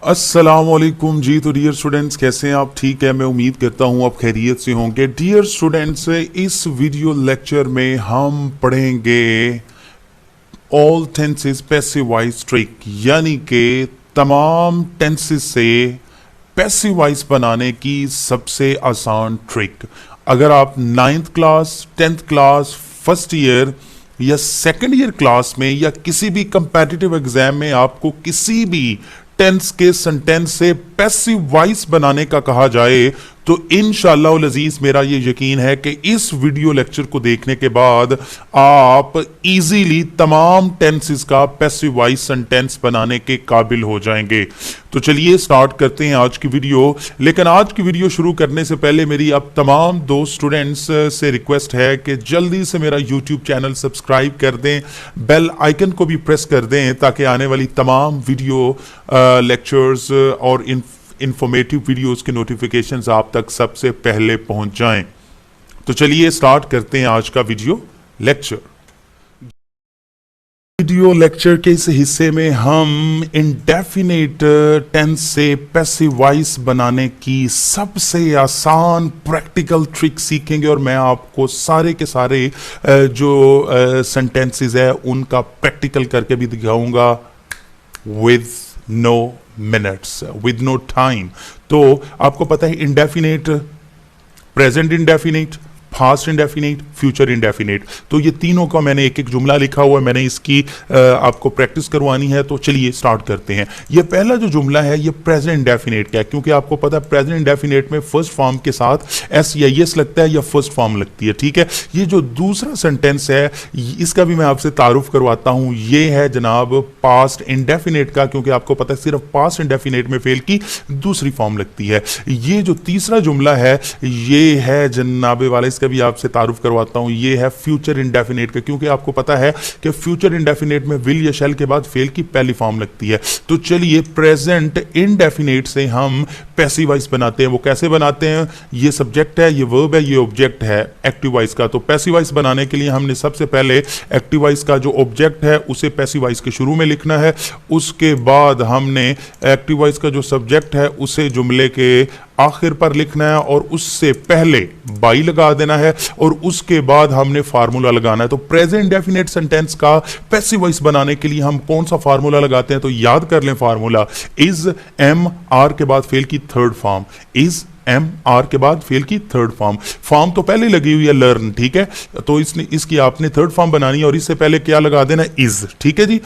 अस्सलामुअलैकुम जी। तो dear students, कैसे हैं आप? ठीक है, मैं उम्मीद करता हूं आप खैरियत से होंगे। डियर स्टूडेंट्स, इस वीडियो लेक्चर में हम पढ़ेंगे all tenses passive voice trick, यानी कि तमाम टेंसेस से पैसिव वॉइस बनाने की सबसे आसान ट्रिक। अगर आप 9th class, 10th class, first year या सेकेंड ईयर क्लास में या किसी भी कंपेटिटिव एग्जाम में आपको किसी भी टेंस के सेंटेंस से पैसिव वॉइस बनाने का कहा जाए, तो इंशाअल्लाह उल अजीज मेरा ये यकीन है कि इस वीडियो लेक्चर को देखने के बाद आप इजीली तमाम टेंसेस का पैसिव वॉइस सेंटेंस बनाने के काबिल हो जाएंगे। तो चलिए स्टार्ट करते हैं आज की वीडियो। लेकिन आज की वीडियो शुरू करने से पहले मेरी अब तमाम दोस्त स्टूडेंट्स से रिक्वेस्ट है कि जल्दी से मेरा यूट्यूब चैनल सब्सक्राइब कर दें, बेल आइकन को भी प्रेस कर दें, ताकि आने वाली तमाम वीडियो लेक्चर्स और इंफॉर्मेटिव वीडियोस के नोटिफिकेशंस आप तक सबसे पहले पहुंच जाएं। तो चलिए स्टार्ट करते हैं आज का वीडियो लेक्चर। वीडियो लेक्चर के इस हिस्से में हम इंडेफिनिट टेंस से पैसिव वॉइस बनाने की सबसे आसान प्रैक्टिकल ट्रिक सीखेंगे, और मैं आपको सारे के सारे जो सेंटेंसेस है उनका प्रैक्टिकल करके भी दिखाऊंगा with no minutes, with no time. तो आपको पता है indefinite, present indefinite, past indefinite, future indefinite, तो ये तीनों का मैंने एक एक जुमला लिखा हुआ है, मैंने इसकी आपको प्रैक्टिस करवानी है। तो चलिए स्टार्ट करते हैं। ये पहला जो जुमला है ये प्रेजेंट इंडेफिनिट का है, क्योंकि आपको पता है प्रेजेंट इंडेफिनिट में फर्स्ट फॉर्म के साथ एस या यस लगता है या फर्स्ट फॉर्म लगती है, ठीक है। ये जो दूसरा सेंटेंस है इसका भी मैं आपसे तारुफ करवाता हूं, ये है जनाब पास्ट इंडेफिनिट का, क्योंकि आपको पता है सिर्फ पास्ट इंडेफिनिट में फेल की दूसरी फॉर्म लगती है। ये जो तीसरा जुमला है ये है जनाब वाले, इसका भी आपसे तारुफ करवाता हूं, ये है फ्यूचर इंडेफिनिट का, क्योंकि आपको पता है कि फ्यूचर इंडेफिनिट में विल या शैल के बाद फेल की पहली फॉर्म लगती है। तो चलिए प्रेजेंट इंडेफिनिट से हम पैसिव वॉइस बनाते हैं। वो कैसे बनाते हैं? ये सब्जेक्ट है, ये वर्ब है, ये ऑब्जेक्ट है एक्टिव वॉइस का। तो पैसिव वॉइस बनाने के लिए हमने सबसे पहले एक्टिव वॉइस का जो ऑब्जेक्ट है उसे पैसिव वॉइस के शुरू में लिखना है। उसके बाद हमने एक्टिव वॉइस का जो सब्जेक्ट है उसे जुमले के आखिर पर लिखना है, और उससे पहले बाई लगा देना है, और उसके बाद हमने फार्मूला लगाना है। तो प्रेजेंट इंडेफिनिट सेंटेंस का पैसिव वॉइस बनाने के लिए हम कौन सा फार्मूला लगाते हैं? तो याद कर लें फार्मूला, इज एम आर के बाद फेल की third form, is am are के बाद फेल की थर्ड फॉर्म तो पहले लगी हुई है लर्न, ठीक है। तो इसकी आपने थर्ड फॉर्म बनानी है, और इससे पहले क्या लगा देना? इज, ठीक है जी।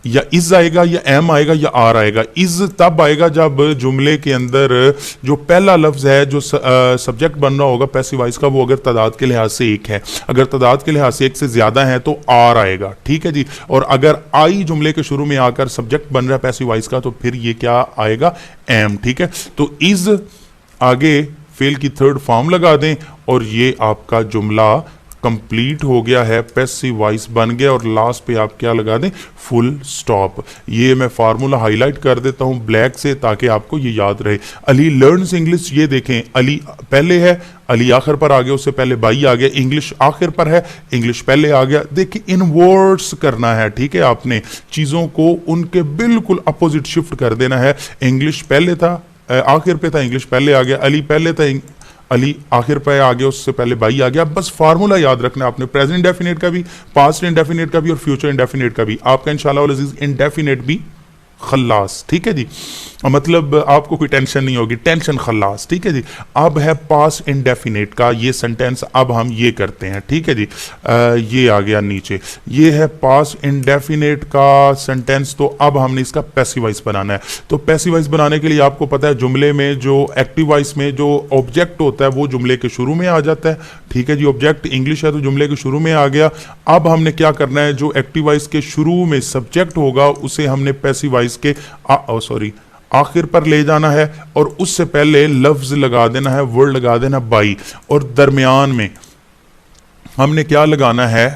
या इज आएगा या एम आएगा या आर आएगा। इज तब आएगा जब जुमले के अंदर जो पहला लफ्ज है जो सब्जेक्ट बन रहा होगा पैसिव वॉइस का, वो अगर तादाद के लिहाज से एक है, अगर तादाद के लिहाज से एक से ज्यादा है तो आर आएगा, ठीक है जी। और अगर आई जुमले के शुरू में आकर सब्जेक्ट बन रहा है पैसिव वॉइस का, तो फिर ये क्या आएगा? एम, ठीक है। तो इज आगे फेल की थर्ड फॉर्म लगा दें, और ये आपका जुमला कंप्लीट हो गया है, पैसिव वॉइस बन गया। और लास्ट पे आप क्या लगा दें? Full stop. ये मैं फार्मूला हाईलाइट कर देता हूं ब्लैक से, ताकि आपको ये याद रहे। अली लर्न्स इंग्लिश, ये देखें अली पहले है, अली आखिर पर आ गया, उससे पहले बाई आ गया, इंग्लिश आखिर पर है, इंग्लिश पहले आ गया। देखिए इनवर्ट्स करना है, ठीक है। आपने चीजों को उनके बिल्कुल अपोजिट शिफ्ट कर देना है। इंग्लिश पहले था, आखिर पे था, इंग्लिश पहले आ गया। अली पहले था, अली आखिर पे आ गया, उससे पहले बाई आ गया। बस फार्मूला याद रखना है आपने, प्रेजेंट इंडेफिनिट का भी, पास्ट इंडेफिनिट का भी, और फ्यूचर इंडेफिनिट का भी। आपका इंशाल्लाह इंडेफिनिट भी खल्लास, ठीक है जी। मतलब आपको कोई टेंशन नहीं होगी, टेंशन खल्लास, ठीक है जी। अब है पास्ट इंडेफिनिट का ये सेंटेंस, अब हम ये करते हैं, ठीक है जी। ये आ गया नीचे, ये है पास्ट इंडेफिनिट का सेंटेंस। तो अब हमने इसका पैसिव वॉइस बनाना है। तो पैसिव वॉइस बनाने के लिए आपको पता है जुमले में जो एक्टिव वॉइस में जो ऑब्जेक्ट होता है वो जुमले के शुरू में आ जाता है, ठीक है जी। ऑब्जेक्ट इंग्लिश है तो जुमले के शुरू में आ गया। अब हमने क्या करना है, जो एक्टिव वॉइस के शुरू में सब्जेक्ट होगा उसे हमने पैसिव वॉइस के आखिर पर ले जाना है, और उससे पहले लफ्ज लगा देना है, वर्ड लगा देना बाई, और दरमियान में हमने क्या लगाना है?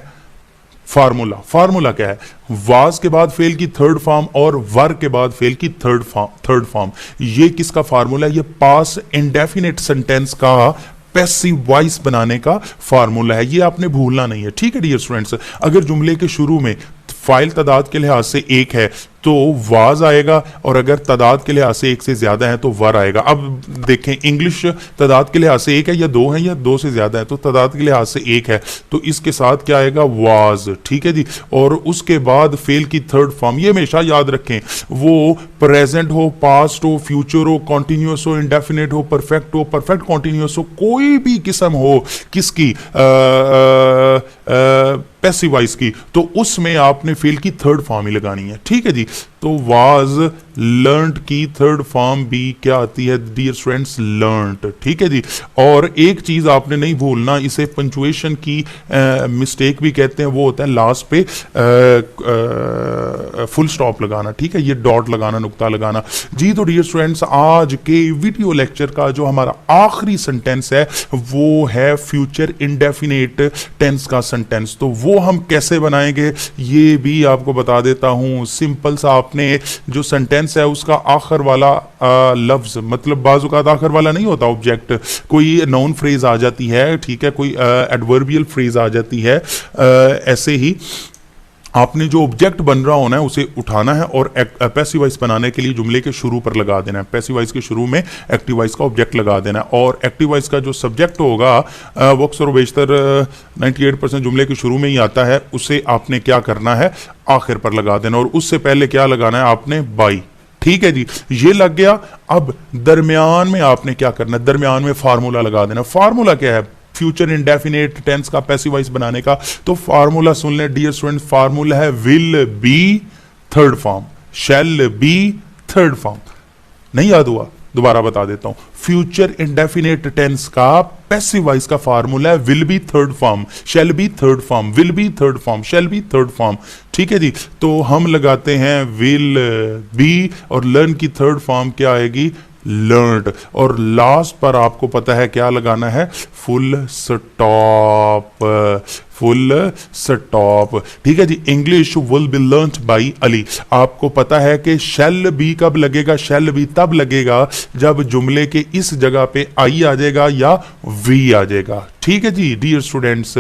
फार्मूला। फार्मूला क्या है? वाज के बाद फेल की थर्ड फॉर्म और वर के बाद फेल की थर्ड फॉर्म। ये किसका फार्मूला है? ये पास्ट इंडेफिनिट सेंटेंस का पैसिव वॉइस बनाने का फार्मूला है, ये आपने भूलना नहीं है, ठीक है डियर स्टूडेंट्स। अगर जुमले के शुरू में फाइल तादाद के लिहाज से एक है तो वाज आएगा, और अगर तादाद के लिहाज से एक से ज्यादा है तो वर आएगा। अब देखें इंग्लिश तादाद के लिहाज से एक है या दो है या दो से ज्यादा है, तो तादाद के लिहाज से एक है, तो इसके साथ क्या आएगा, वाज। ठीक है जी। और उसके बाद फेल की थर्ड फॉर्म, ये हमेशा याद रखें, वो प्रेजेंट हो, पास्ट हो, फ्यूचर हो, कॉन्टिन्यूस हो, इंडेफिनेट हो, परफेक्ट हो, परफेक्ट कॉन्टिन्यूस हो, कोई भी किस्म हो किसकी, पैसिव वॉइस की, तो उसमें आपने फेल की थर्ड फॉर्म ही लगानी है। ठीक है जी। तो वाज लर्नड की थर्ड फॉर्म भी क्या आती है डियर स्टूडेंट्स, लर्नड। ठीक है जी। और एक चीज आपने नहीं भूलना, इसे पंचुएशन की मिस्टेक भी कहते हैं, वो होता है लास्ट पे फुल स्टॉप लगाना। ठीक है, ये डॉट लगाना, नुक्ता लगाना जी। तो डियर स्टूडेंट्स, आज के वीडियो लेक्चर का जो हमारा आखिरी सेंटेंस है वो है फ्यूचर इंडेफिनेट टेंस का सेंटेंस। तो वो हम कैसे बनाएंगे ये भी आपको बता देता हूं। सिंपल सा, आपने जो सेंटेंस है उसका आखिर वाला लफ्ज, मतलब बाज़ औक़ात आखिर वाला नहीं होता ऑब्जेक्ट, कोई नाउन फ्रेज आ जाती है, ठीक है, कोई एडवर्बियल फ्रेज आ जाती है, ऐसे ही आपने जो ऑब्जेक्ट बन रहा होना है उसे उठाना है और पैसिव वॉइस बनाने के लिए जुमले के शुरू पर लगा देना है। पैसिव वॉइस के शुरू में एक्टिव वॉइस का ऑब्जेक्ट लगा देना है, और एक्टिव वॉइस का जो सब्जेक्ट होगा वो अक्सर और बेशतर 98% जुमले के शुरू में ही आता है, उसे आपने क्या करना है, आखिर पर लगा देना, और उससे पहले क्या लगाना है आपने, बाई। ठीक है जी, ये लग गया। अब दरमियान में आपने क्या करना है, दरमियान में फार्मूला लगा देना। फार्मूला क्या है, फ्यूचर इंडेफिनेट टेंस का पैसिव वॉइस बनाने का, तो फार्मूला सुन लें डियर स्टूडेंट, फार्मूला है will be third form, shall be third form. नहीं याद हुआ, दोबारा बता देता हूं। फ्यूचर इंडेफिनेट टेंस का पैसिव वॉइस का फार्मूला है will be third form, shall be third form, will be third form, shall be third form. ठीक है जी। तो हम लगाते हैं विल बी, और लर्न की थर्ड फॉर्म क्या आएगी, लर्नड, और लास्ट पर आपको पता है क्या लगाना है, फुल स्टॉप, फुल स्टॉप। ठीक है जी। English will be learned by Ali. आपको पता है कि शैल बी कब लगेगा, शैल बी तब लगेगा जब जुमले के इस जगह पे आई आ जाएगा या वी आ जाएगा। ठीक है जी। डियर स्टूडेंट्स,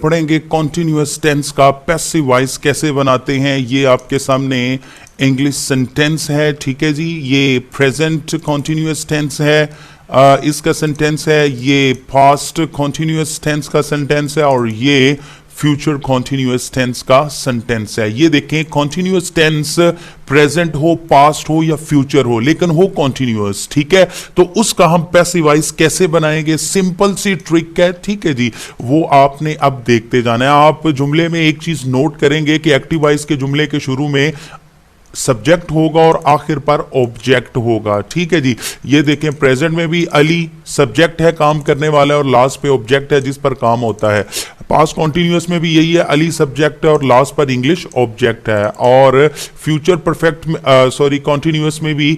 पढ़ेंगे कॉन्टिन्यूअस टेंस का पैसिव वॉइस कैसे बनाते हैं। ये आपके सामने इंग्लिश सेंटेंस है। ठीक है जी। ये प्रेजेंट कॉन्टिन्यूअस टेंस है, इसका सेंटेंस है, ये पास्ट कॉन्टिन्यूअस टेंस का सेंटेंस है, और ये फ्यूचर कॉन्टिन्यूअस टेंस का सेंटेंस है। ये देखें, कॉन्टिन्यूअस टेंस प्रेजेंट हो, पास्ट हो या फ्यूचर हो, लेकिन हो कॉन्टिन्यूअस। ठीक है। तो उसका हम पैसिव वॉइस कैसे बनाएंगे, सिंपल सी ट्रिक है। ठीक है जी। वो आपने अब देखते जाना है। आप जुमले में एक चीज नोट करेंगे कि एक्टिव वॉइस के जुमले के शुरू में सब्जेक्ट होगा और आखिर पर ऑब्जेक्ट होगा। ठीक है जी। ये देखें, प्रेजेंट में भी अली सब्जेक्ट है, काम करने वाला है, और लास्ट पे ऑब्जेक्ट है जिस पर काम होता है। पास्ट कॉन्टिन्यूअस में भी यही है, अली सब्जेक्ट है और लास्ट पर इंग्लिश ऑब्जेक्ट है। और फ्यूचर परफेक्ट कॉन्टिन्यूअस में भी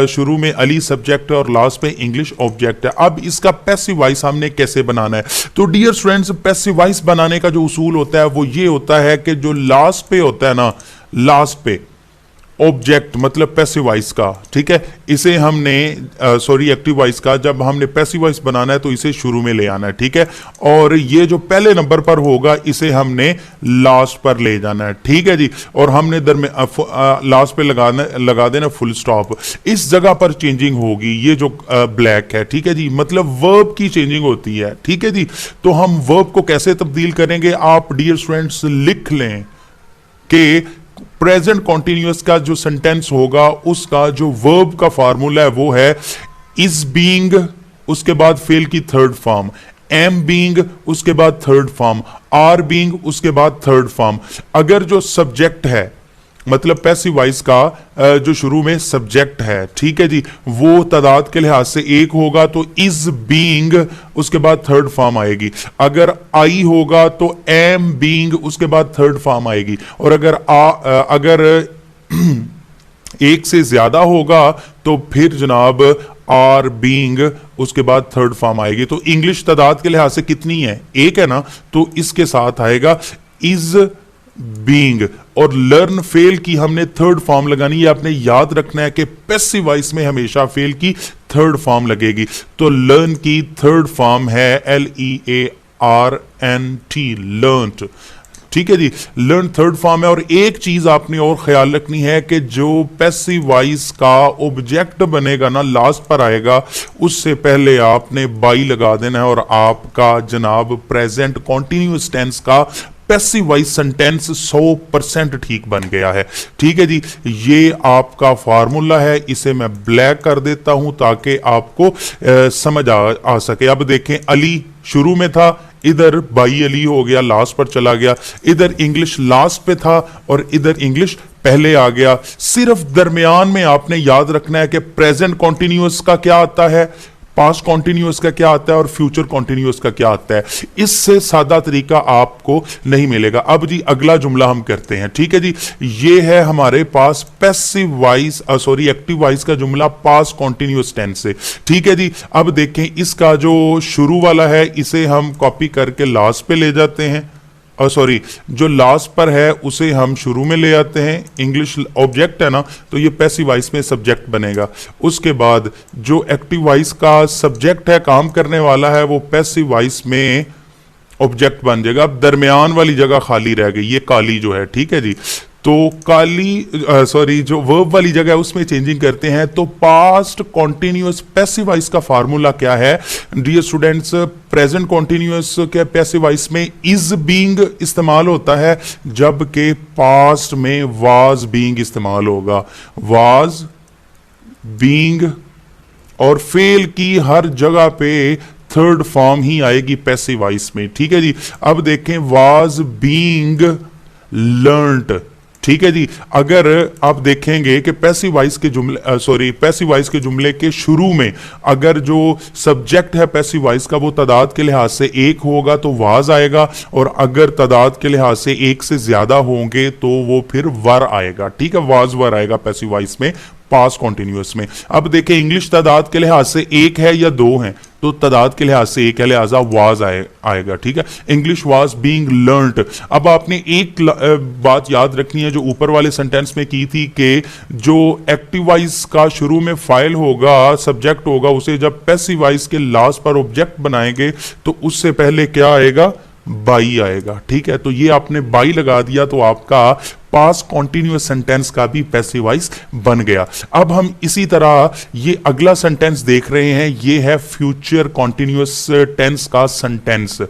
शुरू में अली सब्जेक्ट है और लास्ट पे इंग्लिश ऑब्जेक्ट है। अब इसका पैसिव वॉइस हमने कैसे बनाना है, तो डियर स्टूडेंट्स, पैसिव वॉइस बनाने का जो उसूल होता है वो ये होता है कि जो लास्ट पे होता है ना, लास्ट पे ऑब्जेक्ट मतलब पैसिव वॉइस का, ठीक है, इसे हमने एक्टिव वॉइस का जब हमने पैसिव वॉइस बनाना है तो इसे शुरू में ले आना है। ठीक है। और ये जो पहले नंबर पर होगा इसे हमने लास्ट पर ले जाना है। ठीक है जी। और हमने लास्ट पे लगा देना फुल स्टॉप। इस जगह पर चेंजिंग होगी, ये जो ब्लैक है। ठीक है जी। मतलब वर्ब की चेंजिंग होती है। ठीक है जी। तो हम वर्ब को कैसे तब्दील करेंगे, आप डियर स्टूडेंट्स लिख लें कि प्रेजेंट कॉन्टिन्यूअस का जो सेंटेंस होगा उसका जो वर्ब का फार्मूला है वो है इज बीइंग, उसके बाद फेल की थर्ड फॉर्म, एम बीइंग उसके बाद थर्ड फॉर्म, आर बीइंग उसके बाद थर्ड फॉर्म। अगर जो सब्जेक्ट है मतलब पैसिव वॉइस का जो शुरू में सब्जेक्ट है, ठीक है जी, वो तादाद के लिहाज से एक होगा तो इज बीइंग उसके बाद थर्ड फॉर्म आएगी। अगर आई होगा तो एम बीइंग उसके बाद थर्ड फॉर्म आएगी। और अगर एक से ज्यादा होगा तो फिर जनाब आर बीइंग उसके बाद थर्ड फॉर्म आएगी। तो इंग्लिश तादाद के लिहाज से कितनी है, एक है ना, तो इसके साथ आएगा इज बीइंग। और लर्न फेल की हमने थर्ड फॉर्म लगानी है। आपने याद रखना है कि पैसिव वॉइस में हमेशा फेल की थर्ड फॉर्म लगेगी। तो लर्न की थर्ड फॉर्म है LEARNT, लर्नट। ठीक है जी, लर्न थर्ड फॉर्म है। और एक चीज आपने और ख्याल रखनी है कि जो पैसिव वॉइस का ऑब्जेक्ट बनेगा ना, लास्ट पर आएगा, उससे पहले आपने बाई लगा देना है और आपका जनाब प्रेजेंट कॉन्टिन्यूअस टेंस का पैसिव वॉइस सेंटेंस 100% ठीक बन गया है। ठीक है जी, ये आपका फार्मूला है, इसे मैं ब्लैक कर देता हूं ताकि आपको समझ आ सके। अब देखें, अली शुरू में था, इधर बाई अली हो गया, लास्ट पर चला गया, इधर इंग्लिश लास्ट पे था और इधर इंग्लिश पहले आ गया। सिर्फ दरमियान में आपने याद रखना है कि प्रेजेंट कॉन्टिन्यूअस का क्या आता है, पास्ट कॉन्टिन्यूअस का क्या आता है और फ्यूचर कॉन्टिन्यूअस का क्या आता है। इससे सादा तरीका आपको नहीं मिलेगा। अब जी अगला जुमला हम करते हैं। ठीक है जी, ये है हमारे पास पैसिव वॉइस एक्टिव वॉइस का जुमला पास्ट कॉन्टिन्यूअस टेंस से। ठीक है जी, अब देखें, इसका जो शुरू वाला है इसे हम कॉपी करके लास्ट पे ले जाते हैं, जो लास्ट पर है उसे हम शुरू में ले आते हैं। इंग्लिश ऑब्जेक्ट है ना, तो ये पैसिव वॉइस में सब्जेक्ट बनेगा। उसके बाद जो एक्टिव वॉइस का सब्जेक्ट है, काम करने वाला है, वो पैसिव वॉइस में ऑब्जेक्ट बन जाएगा। अब दरमियान वाली जगह खाली रह गई, ये काली जो है। ठीक है जी, तो काली जो वर्ब वाली जगह है उसमें चेंजिंग करते हैं। तो पास्ट कॉन्टिन्यूअस पैसिव वॉइस का फार्मूला क्या है डियर स्टूडेंट्स? प्रेजेंट कॉन्टिन्यूअस के पैसिव वॉइस में इज बीइंग इस्तेमाल होता है, जबकि पास्ट में वाज बीइंग इस्तेमाल होगा। वाज बीइंग और फेल की हर जगह पे थर्ड फॉर्म ही आएगी पैसिव वॉइस में। ठीक है जी, अब देखें, वाज बीइंग लर्न्ड। ठीक है जी, अगर आप देखेंगे कि पैसिव वॉइस के जुमले के शुरू में अगर जो सब्जेक्ट है पैसिव वॉइस का वो तादाद के लिहाज से एक होगा तो वाज आएगा, और अगर तादाद के लिहाज से एक से ज्यादा होंगे तो वो फिर वर आएगा। ठीक है, वाज वर आएगा पैसिव वॉइस में पास्ट कॉन्टिन्यूअस में। अब देखें, इंग्लिश तादाद के लिहाज से एक है या दो है, तो तादाद के लिहाज से एक है, लिहाजा वाज आएगा। ठीक है, इंग्लिश वाज बीइंग लर्न्ड। अब आपने एक बात याद रखनी है जो ऊपर वाले सेंटेंस में की थी कि जो एक्टिव वॉइस का शुरू में फाइल होगा, सब्जेक्ट होगा, उसे जब पैसिव वॉइस के लास्ट पर ऑब्जेक्ट बनाएंगे तो उससे पहले क्या आएगा? बाई आएगा। ठीक है, तो ये आपने बाई लगा दिया तो आपका पास्ट कॉन्टिन्यूअस सेंटेंस का भी पैसिव वॉइस बन गया। अब हम इसी तरह ये अगला सेंटेंस देख रहे हैं, ये है फ्यूचर कॉन्टिन्यूअस टेंस का सेंटेंस।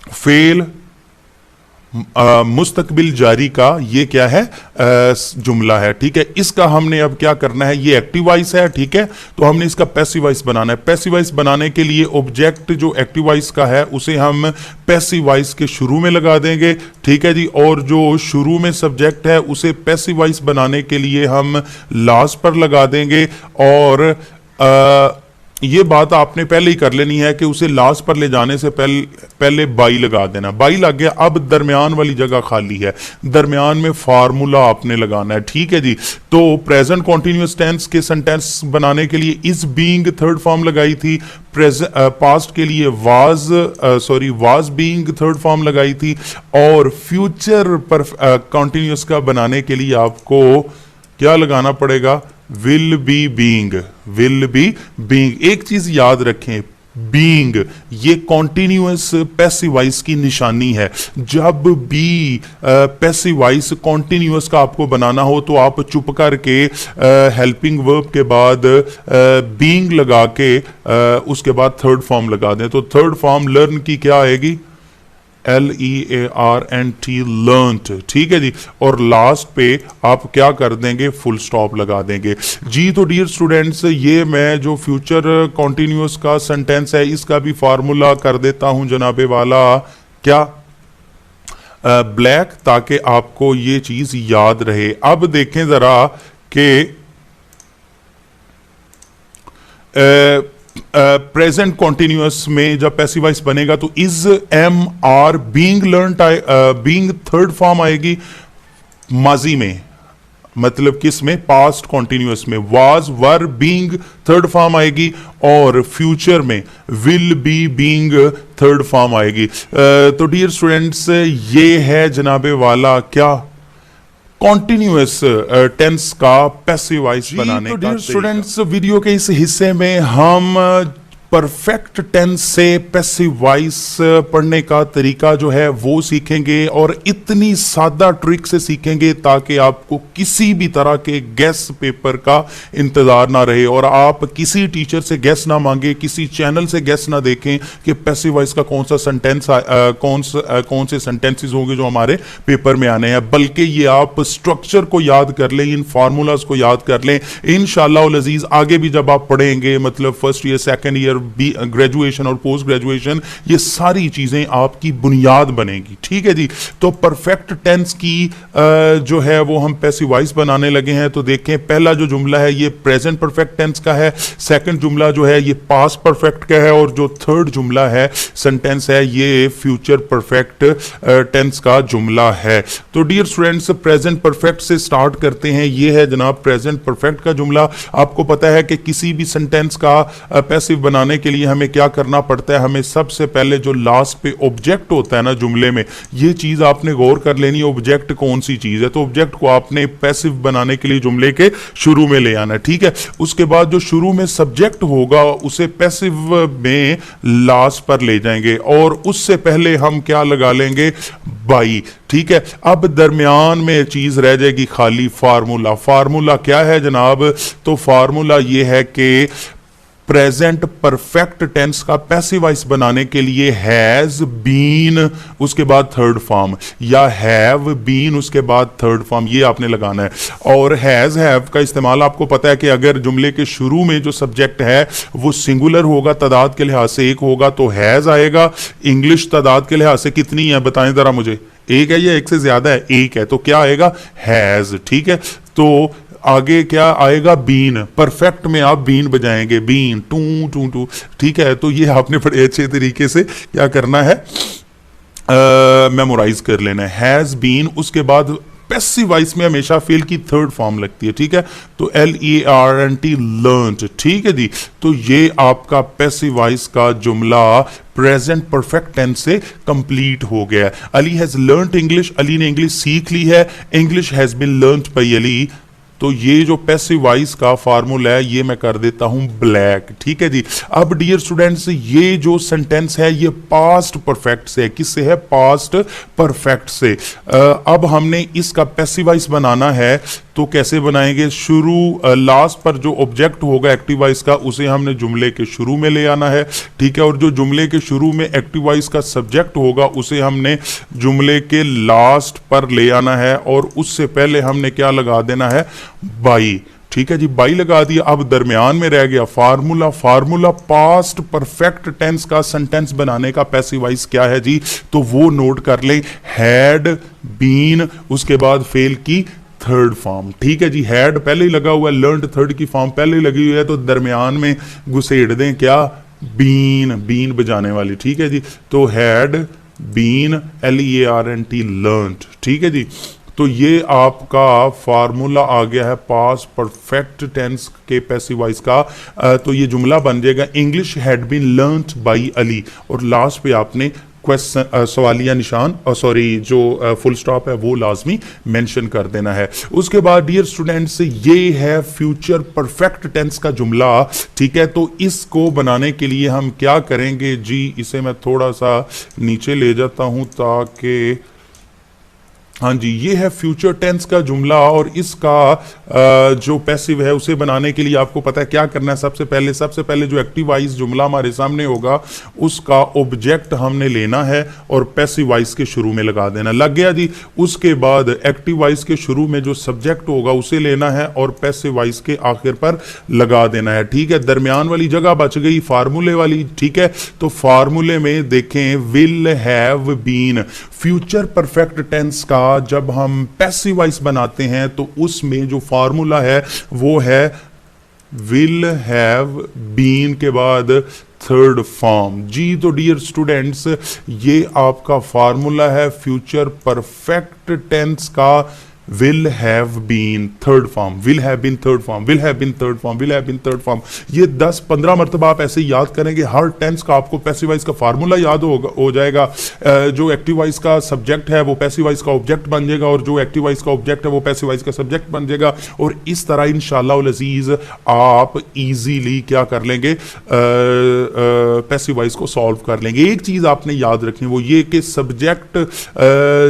फेल मुस्तकबिल जारी का ये क्या है? जुमला है। ठीक है, इसका हमने अब क्या करना है, ये एक्टिव वॉइस है। ठीक है, तो हमने इसका पैसिव वॉइस बनाना है। पैसिव वॉइस बनाने के लिए ऑब्जेक्ट जो एक्टिव वॉइस का है उसे हम पैसिव वॉइस के शुरू में लगा देंगे। ठीक है जी, और जो शुरू में सब्जेक्ट है उसे पैसिव वॉइस बनाने के लिए हम लास्ट पर लगा देंगे। और ये बात आपने पहले ही कर लेनी है कि उसे लास्ट पर ले जाने से पहले बाई लगा देना। बाई लग गया, अब दरमियान वाली जगह खाली है, दरमियान में फार्मूला आपने लगाना है। ठीक है जी, तो प्रेजेंट कॉन्टिन्यूअस टेंस के सेंटेंस बनाने के लिए इज बीइंग थर्ड फॉर्म लगाई थी, पास्ट के लिए वाज बीइंग थर्ड फॉर्म लगाई थी, और फ्यूचर पर कॉन्टिन्यूअस का बनाने के लिए आपको क्या लगाना पड़ेगा? Will be being. एक चीज याद रखें, बीइंग ये कॉन्टिन्यूअस पैसिव वॉइस की निशानी है। जब भी पैसिव वॉइस कॉन्टिन्यूअस का आपको बनाना हो तो आप चुप करके हेल्पिंग वर्ब के बाद बीइंग लगा के उसके बाद थर्ड फॉर्म लगा दें। तो थर्ड फॉर्म लर्न की क्या आएगी? LEARNT, लर्नट। ठीक है जी, और लास्ट पे आप क्या कर देंगे? फुल स्टॉप लगा देंगे जी। तो डियर स्टूडेंट्स, ये मैं जो फ्यूचर कॉन्टिन्यूअस का सेंटेंस है इसका भी फार्मूला कर देता हूं जनाबे वाला, क्या? ब्लैक, ताकि आपको ये चीज याद रहे। अब देखें जरा कि प्रेजेंट कॉन्टिन्यूअस में जब पैसिव वॉइस बनेगा तो is am are being learned being third form आएगी माजी में, मतलब किस में? पास्ट कॉन्टिन्यूअस में। Was were being third form आएगी, और फ्यूचर में will be being third form आएगी। तो डियर स्टूडेंट्स, ये है जनाबे वाला क्या? कॉन्टिन्यूअस टेंस का पैसिव वॉइस बनाने का। डियर स्टूडेंट्स, वीडियो के इस हिस्से में हम परफेक्ट टेंस से पैसिव वॉइस पढ़ने का तरीका जो है वो सीखेंगे और इतनी सादा ट्रिक से सीखेंगे ताकि आपको किसी भी तरह के गेस पेपर का इंतजार ना रहे और आप किसी टीचर से गेस ना मांगे, किसी चैनल से गेस ना देखें कि पैसिव वॉइस का कौन सा सेंटेंस कौन से सेंटेंसेस होंगे जो हमारे पेपर में आने हैं, बल्कि ये आप स्ट्रक्चर को याद कर लें, इन फार्मूलाज को याद कर लें। इंशाअल्लाह अज़ीज आगे भी जब आप पढ़ेंगे, मतलब first year, second year, graduation और पोस्ट ग्रेजुएशन, ये सारी चीजें आपकी बुनियाद बनेगी। ठीक है जी। तो परफेक्ट टेंस की जो है वो हम पैसिव वॉइस बनाने लगे हैं। तो देखें, पहला जो जुमला है ये प्रेजेंट परफेक्ट टेंस का है, सेकंड जुमला जो है ये पास्ट परफेक्ट का है और जो थर्ड जुमला है सेंटेंस है ये फ्यूचर परफेक्ट टेंस का जुमला है। तो डियर स्टूडेंट्स, प्रेजेंट परफेक्ट से स्टार्ट करते हैं। ये है जनाब प्रेजेंट परफेक्ट का जुमला। आपको पता है कि किसी भी सेंटेंस का पैसिव बनाने के लिए हमें क्या करना पड़ता है, हमें सबसे पहले जो लास्ट पे ऑब्जेक्ट होता है ना जुमले में, ये चीज आपने गौर कर लेनी है, ऑब्जेक्ट कौन सी चीज है। तो ऑब्जेक्ट को आपने पैसिव बनाने के लिए जुमले के शुरू में ले आना है। ठीक है। उसके बाद जो शुरू में सब्जेक्ट होगा उसे पैसिव में लास्ट पर ले जाएंगे और उससे पहले हम क्या लगा लेंगे, बाई। ठीक है। अब दरमियान में चीज रह जाएगी खाली फार्मूला। फार्मूला क्या है जनाब? तो फार्मूला ये है कि प्रेजेंट परफेक्ट टेंस का पैसिव वॉइस बनाने के लिए हैज बीन उसके बाद थर्ड फॉर्म या हैव बीन उसके बाद थर्ड फॉर्म, ये आपने लगाना है। और हैज हैव का इस्तेमाल आपको पता है कि अगर जुमले के शुरू में जो सब्जेक्ट है वो सिंगुलर होगा, तादाद के लिहाज से एक होगा, तो हैज आएगा। इंग्लिश तादाद के लिहाज से कितनी है बताएं जरा मुझे, एक है या एक से ज्यादा है? एक है, तो क्या आएगा? हैज। ठीक है। तो आगे क्या आएगा? बीन। परफेक्ट में आप बीन बजाएंगे, बीन, टू टू टू। ठीक है। तो ये आपने बड़े अच्छे तरीके से क्या करना है, मेमोराइज कर लेना है। हैज बीन, उसके बाद पैसिव वॉइस में हमेशा फेल की थर्ड फॉर्म लगती है। ठीक है। तो LEARNT, लर्नड। ठीक है जी। तो ये आपका पैसिव वॉइस का जुमला प्रेजेंट परफेक्ट टेंस से कंप्लीट हो गया। Ali has learned English, Ali ने इंग्लिश सीख ली है। English has been learned by Ali. तो ये जो पैसिव वॉइस का फार्मूला है ये मैं कर देता हूं ब्लैक। ठीक है जी। अब डियर स्टूडेंट्स, ये जो सेंटेंस है ये पास्ट परफेक्ट से है। किससे है? पास्ट परफेक्ट से। अब हमने इसका पैसिव वॉइस बनाना है, तो कैसे बनाएंगे? शुरू लास्ट पर जो ऑब्जेक्ट होगा एक्टिव वॉइस का उसे हमने जुमले के शुरू में ले आना है। ठीक है। और जो जुमले के शुरू में एक्टिव वॉइस का सब्जेक्ट होगा उसे हमने जुमले के लास्ट पर ले आना है और उससे पहले हमने क्या लगा देना है? बाई। ठीक है जी। बाई लगा दिया। अब दरमियान में रह गया formula. Formula past perfect tense का सेंटेंस बनाने का पैसिव वॉइस क्या है जी? तो वो नोट कर लें, हैड बीन उसके बाद फेल की थर्ड फॉर्म। ठीक है जी। हैड पहले ही लगा हुआ है, लर्नड थर्ड की फॉर्म पहले ही लगी हुई है, तो दरमियान में घुसेड़ दें क्या? बीन, बीन बजाने वाली। ठीक है जी। तो हैड बीन LEARNT, लर्नड। ठीक है जी। तो ये आपका फार्मूला आ गया है पास्ट परफेक्ट टेंस के पैसिव वॉइस का। तो ये जुमला बन जाएगा, English had been learned by Ali, और लास्ट पे आपने क्वेश्चन सवालिया निशान और सॉरी जो फुल स्टॉप है वो लाजमी मेंशन कर देना है। उसके बाद डियर स्टूडेंट्स, ये है फ्यूचर परफेक्ट टेंस का जुमला। ठीक है। तो इसको बनाने के लिए हम क्या करेंगे जी? इसे मैं थोड़ा सा नीचे ले जाता हूं ताकि, हाँ जी, ये है फ्यूचर टेंस का जुमला और इसका जो पैसिव है उसे बनाने के लिए आपको पता है क्या करना है। सबसे पहले जो एक्टिव वॉइस जुमला हमारे सामने होगा उसका ऑब्जेक्ट हमने लेना है और पैसिव वॉइस के शुरू में लगा देना। लग गया जी। उसके बाद एक्टिव वॉइस के शुरू में जो सब्जेक्ट होगा उसे लेना है और पैसिव वॉइस के आखिर पर लगा देना है। ठीक है। दरमियान वाली जगह बच गई फार्मूले वाली। ठीक है। तो फार्मूले में देखें, will have been, future perfect tense का जब हम पैसिव वॉइस बनाते हैं तो उसमें जो फार्मूला है वो है विल हैव बीन के बाद थर्ड फॉर्म। जी। तो डियर स्टूडेंट्स, ये आपका फार्मूला है फ्यूचर परफेक्ट टेंस का will have been third form, will have been third form, will have been third form, will have been third form. ये 10-15 मरतबा आप ऐसे याद करेंगे, हर टेंस का आपको पैसिव वॉइस का फार्मूला याद हो जाएगा। जो एक्टिव वॉइस का सब्जेक्ट है वो पैसिव वॉइस का ऑब्जेक्ट बन जाएगा, और जो एक्टिव वॉइस का ऑब्जेक्ट है वो पैसिव वॉइस का सब्जेक्ट बन जाएगा। और इस तरह इंशाअल्लाह अल अज़ीज़ आप इजीली क्या कर लेंगे, पैसिव वॉइस को सॉल्व कर लेंगे। एक चीज आपने याद रखनी वो ये कि सब्जेक्ट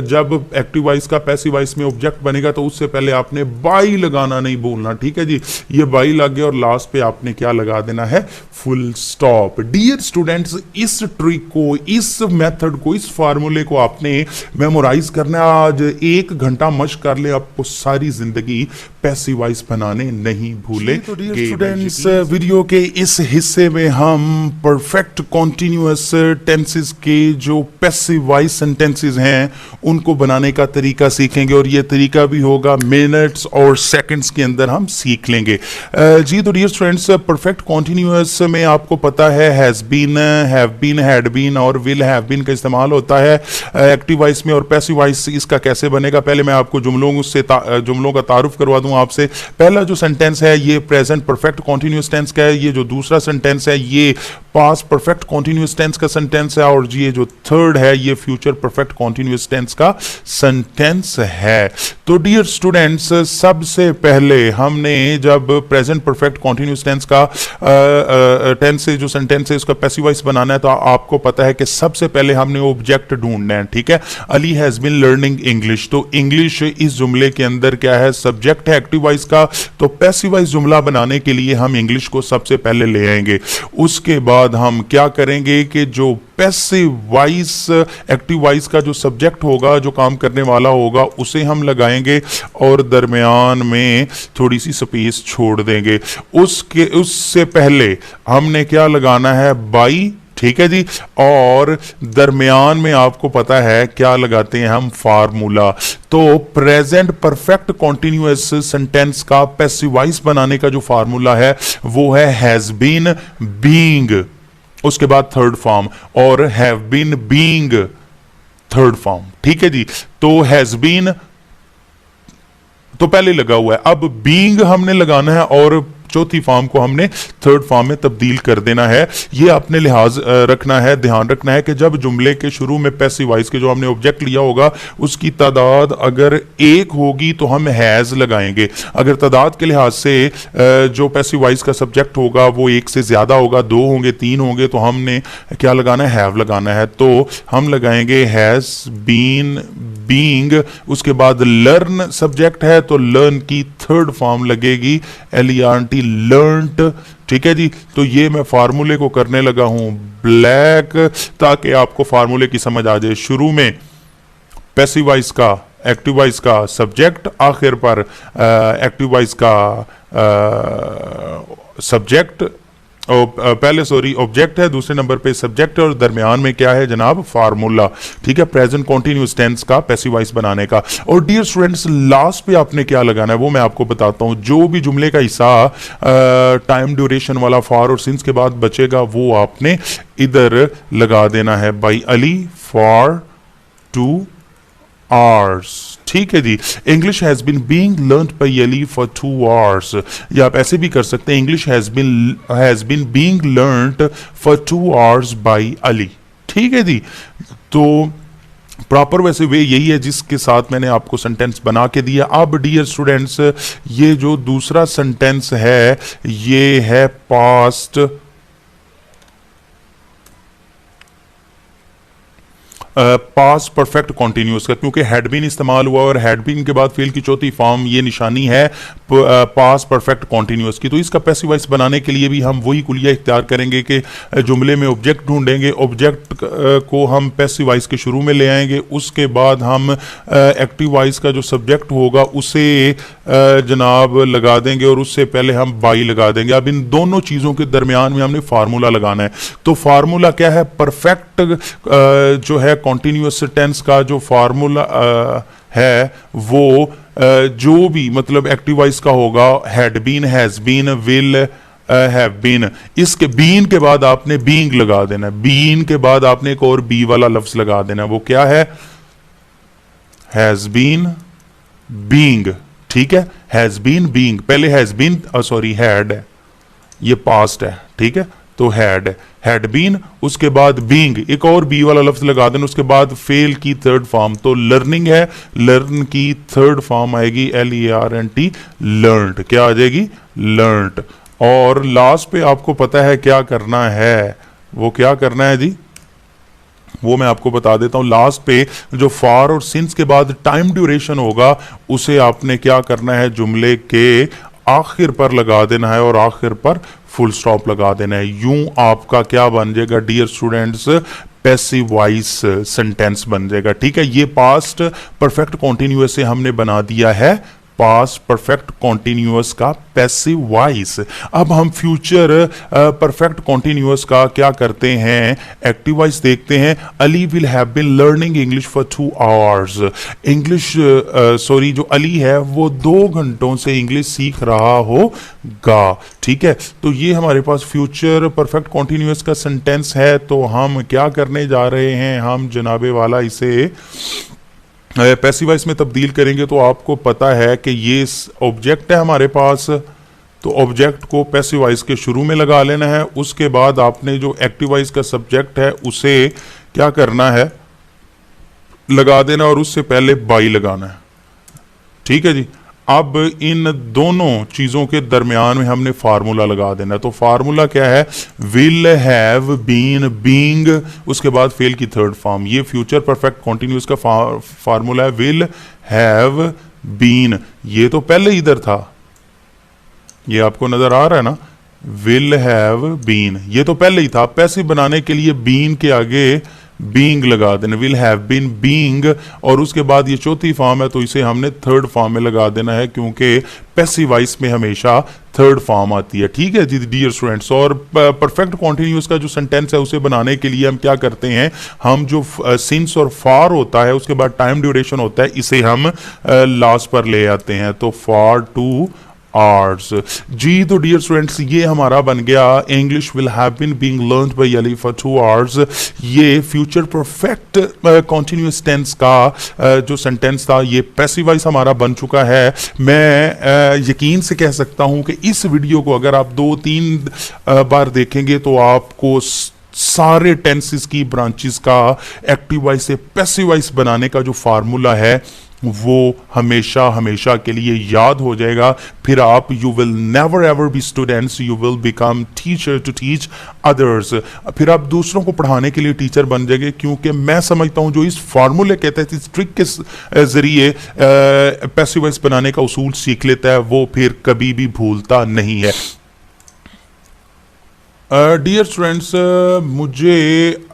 जब एक्टिव वॉइस का पैसिव वॉइस में ऑब्जेक्ट बनेगा तो उससे पहले आपने बाई लगाना नहीं भूलना, ठीक है जी। ये बाई लग गया और लास्ट पे आपने क्या लगा देना है, फुल स्टॉप। डियर स्टूडेंट्स, इस ट्रिक को, इस मेथड को, इस फार्मूले को आपने मेमोराइज करना है। आज 1 घंटा मशक कर ले, आपको सारी जिंदगी पैसिव वॉइस बनाने नहीं भूले। तो डियर स्टूडेंट्स, वीडियो के इस हिस्से में हम परफेक्ट कॉन्टिन्यूअस टेंसेस के जो पैसिव वॉइस सेंटेंसेस हैं उनको बनाने का तरीका सीखेंगे, और ये तरीका भी होगा मिनट्स और सेकंड्स के अंदर हम सीख लेंगे। जी तो डियर स्टूडेंट्स, परफेक्ट कॉन्टिन्यूअस में आपको पता है has been, have been, had been और विल हैव बीन का इस्तेमाल होता है एक्टिव वॉइस में। और पैसिव वॉइस इसका कैसे बनेगा, पहले मैं आपको जुमलों का तारुफ करवा दूं आपसे। पहला जो सेंटेंस है ये प्रेजेंट परफेक्ट कॉन्टिन्यूअस टेंस का है, ये जो दूसरा सेंटेंस है ये पास्ट परफेक्ट कॉन्टिन्यूअस टेंस का सेंटेंस है, और ये जो थर्ड है ये फ्यूचर परफेक्ट कॉन्टिन्यूअस टेंस का सेंटेंस है। तो डियर स्टूडेंट्स, सबसे पहले हमने जब प्रेजेंट परफेक्ट कॉन्टिन्यूअस टेंस का टेंस से जो सेंटेंस है उसका पैसिव वॉइस बनाना है, तो आपको पता है कि सबसे पहले हमने ऑब्जेक्ट ढूंढना है, ठीक है। Ali has been learning English, तो इंग्लिश इस जुमले के अंदर क्या है, सब्जेक्ट है एक्टिव वॉइस का। तो पैसिव वॉइस जुमला बनाने के लिए हम इंग्लिश को सबसे पहले ले आएंगे। उसके बाद हम क्या करेंगे कि जो पैसिव वॉइस एक्टिव वॉइस का जो सब्जेक्ट होगा, जो काम करने वाला होगा, उसे हम लगाएंगे और दरमियान में थोड़ी सी स्पेस छोड़ देंगे। उससे पहले हमने क्या लगाना है, बाई, ठीक है जी। और दरमियान में आपको पता है क्या लगाते हैं हम, फार्मूला। तो प्रेजेंट परफेक्ट कॉन्टिन्यूअस सेंटेंस का पैसिव वॉइस बनाने का जो फार्मूला है वो है हैज बीन बीइंग, उसके बाद थर्ड फॉर्म, और have been being third form, ठीक है जी। तो हैज बीन तो पहले लगा हुआ है, अब बीइंग हमने लगाना है और चौथी फॉर्म को हमने थर्ड फॉर्म में तब्दील कर देना है। ये आपने लिहाज रखना है, ध्यान रखना है कि जब जुमले के शुरू में पैसिव वॉइस के जो हमने ऑब्जेक्ट लिया होगा उसकी तादाद अगर 1 होगी तो हम हैज लगाएंगे। अगर तादाद के लिहाज से जो पैसिव वॉइस का सब्जेक्ट होगा वो 1 से ज्यादा होगा, 2 होंगे, 3 होंगे, तो हमने क्या लगाना है, हैव लगाना है। तो हम लगाएंगे हैज बीन बीइंग। उसके बाद लर्न सब्जेक्ट है तो लर्न की थर्ड फॉर्म लगेगी LERNT, लर्नड, ठीक है जी। तो ये मैं फार्मूले को करने लगा हूं ब्लैक, ताकि आपको फार्मूले की समझ आ जाए। शुरू में पैसिव वॉइस का एक्टिव वॉइस का सब्जेक्ट, आखिर पर एक्टिव वॉइस का सब्जेक्ट, पहले सॉरी ऑब्जेक्ट है, दूसरे नंबर पे सब्जेक्ट है, और दरमियान में क्या है जनाब, फार्मूला, ठीक है, प्रेजेंट कॉन्टिन्यूअस टेंस का पैसिव वॉइस बनाने का। और डियर स्टूडेंट्स, लास्ट पे आपने क्या लगाना है वो मैं आपको बताता हूं। जो भी जुमले का हिस्सा टाइम ड्यूरेशन वाला फॉर और सिंस के बाद बचेगा वो आपने इधर लगा देना है, बाई अली फॉर 2 hours, ठीक है जी। English has been being learned by Ali for 2 hours, या आप ऐसे भी कर सकते हैं, English has been being learned for 2 hours by Ali, ठीक है जी। तो प्रॉपर वैसे वे यही है जिसके साथ मैंने आपको सेंटेंस बना के दिया। अब डियर स्टूडेंट्स, ये जो दूसरा सेंटेंस है ये है पास्ट पास्ट परफेक्ट कॉन्टिन्यूअस का, क्योंकि हैड बीन इस्तेमाल हुआ और हैड बीन के बाद फेल की चौथी फॉर्म ये निशानी है पास्ट परफेक्ट कॉन्टिन्यूअस की। तो इसका पैसिव वॉइस बनाने के लिए भी हम वही कुलिया इख्तियार करेंगे कि जुमले में ऑब्जेक्ट ढूंढेंगे, ऑब्जेक्ट को हम पैसिव वॉइस के शुरू में ले आएंगे, उसके बाद हम एक्टिव वॉइस का जो सब्जेक्ट होगा उसे जनाब लगा देंगे और उससे पहले हम बाई लगा देंगे। अब इन दोनों चीज़ों के दरमियान में हमने फार्मूला लगाना है। तो फार्मूला क्या है, परफेक्ट जो है कॉन्टिन्यूअस टेंस का जो फार्मूला है वो जो भी मतलब एक्टिव वॉइस का होगा, had been, has been, will have been, इसके बीन के बाद आपने बीइंग लगा देना, बीइंग के बाद आपने एक और बी वाला लफ्ज लगा देना, वो क्या है, हैज बीन बीइंग, ठीक है, हैज बीन बीइंग, पहले हैज बीन सॉरी हैड है, ये पास्ट है, ठीक है, तो हैड बीन, उसके बाद बीइंग, एक और बी वाला लफ्ज लगा देना, उसके बाद फेल की थर्ड फॉर्म, तो लर्निंग है, लर्न की थर्ड फॉर्म आएगी LERNT, लर्नड, क्या आ जाएगी, लर्नड। और लास्ट पे आपको पता है क्या करना है, वो क्या करना है जी, वो मैं आपको बता देता हूं। लास्ट पे जो फॉर और सिंस के बाद टाइम ड्यूरेशन होगा उसे आपने क्या करना है, जुमले के आखिर पर लगा देना है और आखिर पर फुल स्टॉप लगा देना है। यूं आपका क्या बन जाएगा dear students, passive voice sentence बन जाएगा, ठीक है। ये पास्ट परफेक्ट कॉन्टिन्यूअस से हमने बना दिया है पास्ट परफेक्ट कॉन्टिन्यूअस का पैसिव वॉइस। अब हम फ्यूचर परफेक्ट कॉन्टिन्यूअस का क्या करते हैं, एक्टिव वॉइस देखते हैं। Ali will have been learning English for 2 hours, English sorry जो अली है वो 2 घंटों से इंग्लिश सीख रहा होगा, ठीक है। तो ये हमारे पास फ्यूचर परफेक्ट कॉन्टिन्यूअस का सेंटेंस है। तो हम क्या करने जा रहे हैं, हम जनाबे वाला इसे पैसिव वॉइस में तब्दील करेंगे। तो आपको पता है कि ये ऑब्जेक्ट है हमारे पास, तो ऑब्जेक्ट को पैसिव वॉइस के शुरू में लगा लेना है। उसके बाद आपने जो एक्टिव वॉइस का सब्जेक्ट है उसे क्या करना है, लगा देना और उससे पहले बाई लगाना है, ठीक है जी। अब इन दोनों चीज़ों के दरमियान में हमने फार्मूला लगा देना है। तो फार्मूला क्या है, विल हैव बीन बीइंग, उसके बाद फेल की थर्ड फॉर्म। ये फ्यूचर परफेक्ट कॉन्टिन्यूअस का फार्मूला है, विल हैव बीन। ये तो पहले इधर था, ये आपको नजर आ रहा है ना, विल हैव बीन, ये तो पहले ही था। पैसिव बनाने के लिए बीन के आगे बीइंग लगा देना, विल हैव बीन बीइंग, और उसके बाद ये चौथी फॉर्म है तो इसे हमने थर्ड फॉर्म में लगा देना है, क्योंकि पैसिव वॉइस में हमेशा थर्ड फॉर्म आती है, ठीक है जी डियर स्टूडेंट्स। और परफेक्ट कॉन्टिन्यूअस का जो सेंटेंस है उसे बनाने के लिए हम क्या करते हैं, हम जो सिंस और फॉर होता है उसके बाद टाइम ड्यूरेशन होता है, इसे हम लास्ट पर ले आते हैं। तो फॉर 2 आवर्स जी। तो डियर स्टूडेंट्स ये हमारा बन गया English will have been being learned by Ali for 2 hours. ये फ्यूचर परफेक्ट कॉन्टिन्यूअस टेंस का जो सेंटेंस था ये पैसिव वॉइस हमारा बन चुका है। मैं यकीन से कह सकता हूं कि इस वीडियो को अगर आप 2-3 बार देखेंगे तो आपको सारे टेंसेस की ब्रांचेस का एक्टिव वॉइस से पैसिव वॉइस बनाने का जो फार्मूला है वो हमेशा हमेशा के लिए याद हो जाएगा। फिर आप you will never ever be students, you will become teacher to teach others. फिर आप दूसरों को पढ़ाने के लिए टीचर बन जाएंगे, क्योंकि मैं समझता हूं जो इस फार्मूले कहते हैं, इस ट्रिक के जरिए पैसिव वॉइस बनाने का उसूल सीख लेता है, वो फिर कभी भी भूलता नहीं है। डियर स्टूडेंट्स मुझे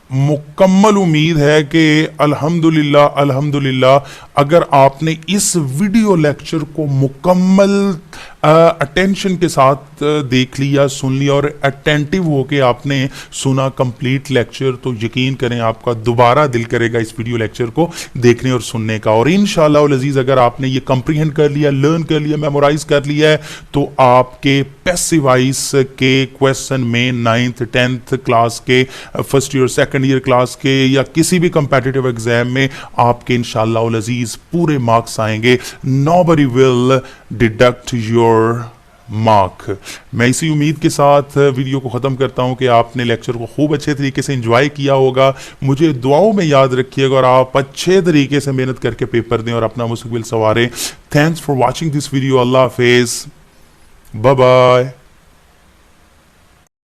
मुकम्मल उम्मीद है कि अल्हम्दुलिल्लाह अल्हम्दुलिल्लाह अगर आपने इस वीडियो लेक्चर को मुकम्मल अटेंशन के साथ देख लिया, सुन लिया और अटेंटिव होके आपने सुना कंप्लीट लेक्चर, तो यकीन करें आपका दोबारा दिल करेगा इस वीडियो लेक्चर को देखने और सुनने का। और इंशाअल्लाह अज़ीज़ अगर आपने ये कंप्रीहेंड कर लिया, लर्न कर लिया, मेमोराइज कर लिया है, तो आपके पैसिव वॉइस के क्वेश्चन में 9th 10th क्लास के, first year second year class के या किसी भी कंपेटिटिव एग्जाम में आपके इंशाअल्लाह अज़ीज़ पूरे मार्क्स आएंगे। Nobody will deduct your mark. मैं इसी उम्मीद के साथ वीडियो को ख़त्म करता हूं कि आपने लेक्चर को खूब अच्छे तरीके से एंजॉय किया होगा। मुझे दुआओं में याद रखिएगा और आप अच्छे तरीके से मेहनत करके पेपर दें और अपना मुस्तकबिल संवारें। Thanks for watching this video. अल्लाह हाफिज़, बाय बाय।